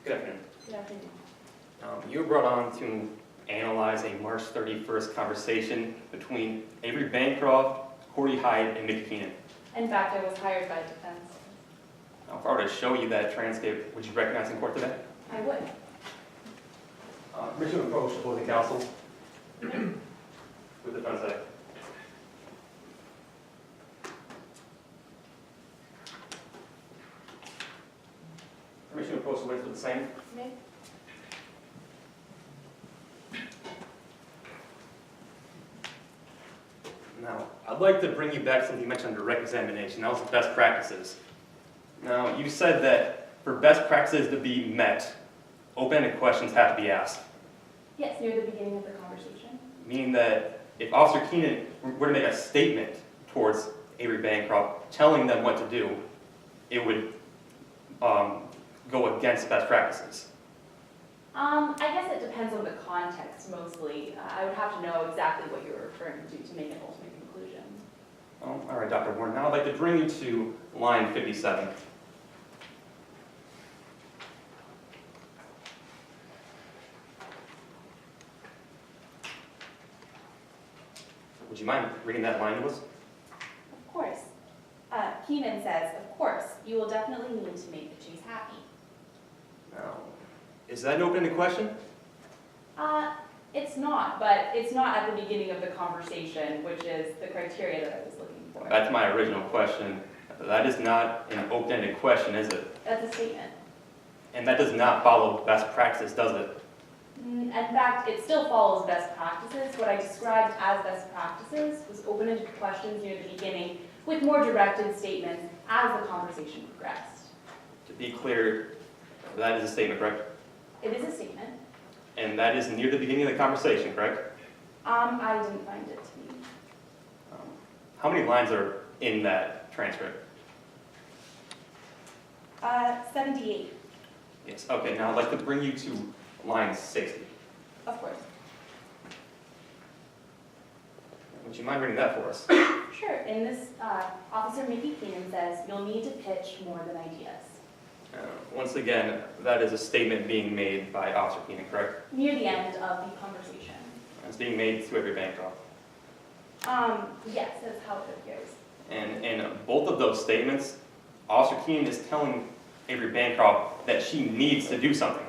Good afternoon. Good afternoon. You were brought on to analyze a March 31st conversation between Avery Bancroft, Cordy Hyde, and Mickey Keenan. In fact, I was hired by defense. Now, if I were to show you that transcript, would you recognize in court today? I would. Permission to approach opposing counsel. With the defense side. Permission to approach the witness with the same. Me? Now, I'd like to bring you back to something you mentioned under direct examination. That was the best practices. Now, you said that for best practices to be met, open-ended questions have to be asked. Yes, near the beginning of the conversation. Meaning that if Officer Keenan were to make a statement towards Avery Bancroft telling them what to do, it would go against best practices. I guess it depends on the context mostly. I would have to know exactly what you're referring to make an ultimate conclusion. Oh, all right, Dr. Warren. Now I'd like to bring you to line 57. Would you mind reading that line to us? Of course. Keenan says, of course, you will definitely need to make the Chase happy. Now, is that an open-ended question? It's not, but it's not at the beginning of the conversation, which is the criteria that I was looking for. That's my original question. That is not an open-ended question, is it? That's a statement. And that does not follow best practice, does it? In fact, it still follows best practices. What I described as best practices was open-ended questions near the beginning with more directed statements as the conversation progressed. To be clear, that is a statement, correct? It is a statement. And that is near the beginning of the conversation, correct? I didn't find it to be. How many lines are in that transcript? 78, Yes, okay, now I'd like to bring you to line 60. of course. Would you mind reading that for us? Sure. In this, Officer Mickey Keenan says, you'll need to pitch more than ideas. Once again, that is a statement being made by Officer Keenan, correct? Near the end of the conversation. It's being made to Avery Bancroft. Yes, that's how it appears. And in both of those statements, Officer Keenan is telling Avery Bancroft that she needs to do something.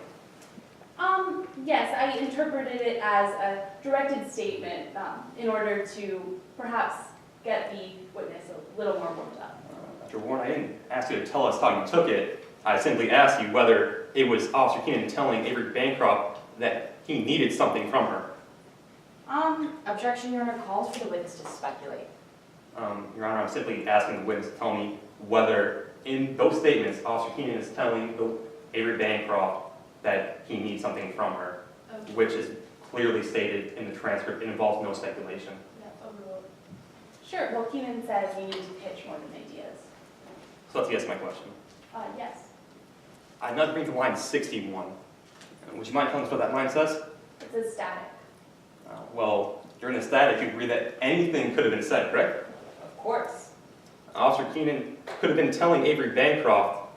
Yes, I interpreted it as a directed statement in order to perhaps get the witness a little more warmed up. Dr. Warren, I didn't ask you to tell us how you took it. I simply asked you whether it was Officer Keenan telling Avery Bancroft that he needed something from her. Objection, Your Honor, calls for the witness to speculate. Your Honor, I'm simply asking the witness to tell me whether in those statements, Officer Keenan is telling Avery Bancroft that he needs something from her, Okay. which is clearly stated in the transcript. It involves no speculation. Yeah, overruled. Sure. Well, Keenan says you need to pitch more than ideas. So let's guess my question. Yes. I'd now bring to line 61. Would you mind telling us what that line says? It says static. Well, during the static, you agree that anything could have been said, correct? Of course. Officer Keenan could have been telling Avery Bancroft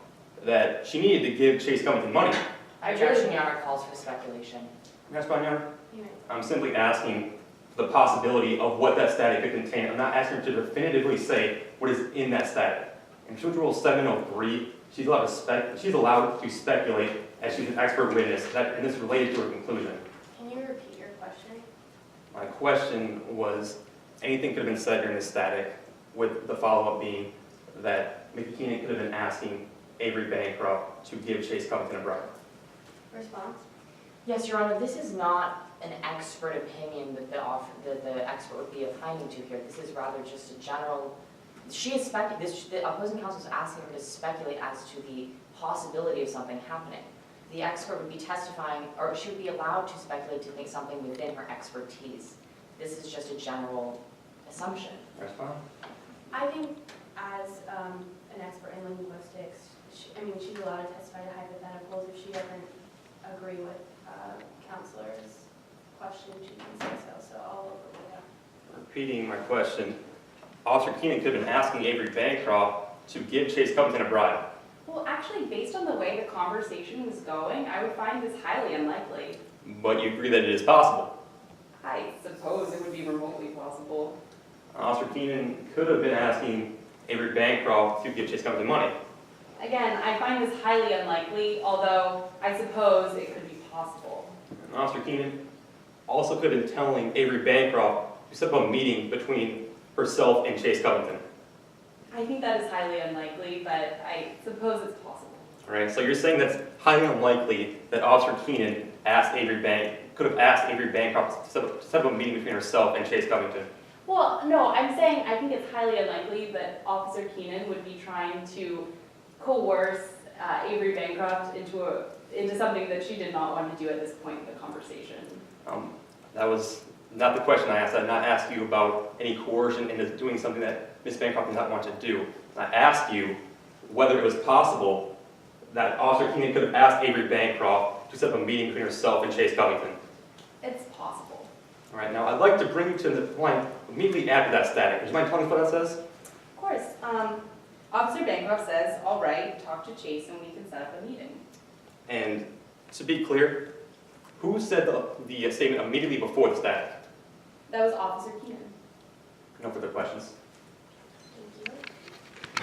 that she needed to give Chase Covington money. Objection, Your Honor, calls for speculation. That's fine, Your Honor. You may. I'm simply asking the possibility of what that static could contain. I'm not asking her to definitively say what is in that static. In Field Rule 703, she's allowed to speculate as she's an expert witness, and this is related to her conclusion. Can you repeat your question? My question was, anything could have been said during the static, with the follow-up being that Mickey Keenan could have been asking Avery Bancroft to give Chase Covington a bribe. Response? Yes, Your Honor, this is not an expert opinion that the expert would be opining to here. This is rather just a general. The opposing counsel is asking her to speculate as to the possibility of something happening. The expert would be testifying, or she would be allowed to speculate to think something within her expertise. This is just a general assumption. That's fine. I think as an expert in linguistics, she's allowed to testify to hypotheticals. If she doesn't agree with counselor's question, she can say so. So I'll overrule that. Repeating my question, Officer Keenan could have been asking Avery Bancroft to give Chase Covington a bribe. Well, actually, based on the way the conversation was going, I would find this highly unlikely. But you agree that it is possible. I suppose it would be remotely possible. Officer Keenan could have been asking Avery Bancroft to give Chase Covington money. Again, I find this highly unlikely, although I suppose it could be possible. And Officer Keenan also could have been telling Avery Bancroft to set up a meeting between herself and Chase Covington. I think that is highly unlikely, but I suppose it's possible. All right, so you're saying that's highly unlikely that Officer Keenan could have asked Avery Bancroft to set up a meeting between herself and Chase Covington. Well, no, I'm saying I think it's highly unlikely that Officer Keenan would be trying to coerce Avery Bancroft into something that she did not want to do at this point in the conversation. That was not the question I asked. I did not ask you about any coercion into doing something that Ms. Bancroft did not want to do. I asked you whether it was possible that Officer Keenan could have asked Avery Bancroft to set up a meeting between herself and Chase Covington. It's possible. All right, now I'd like to bring you to the point immediately after that static. Would you mind telling us what that says? Of course. Officer Bancroft says, all right, talk to Chase and we can set up a meeting. And to be clear, who said the statement immediately before the static? That was Officer Keenan. No further questions. Thank you.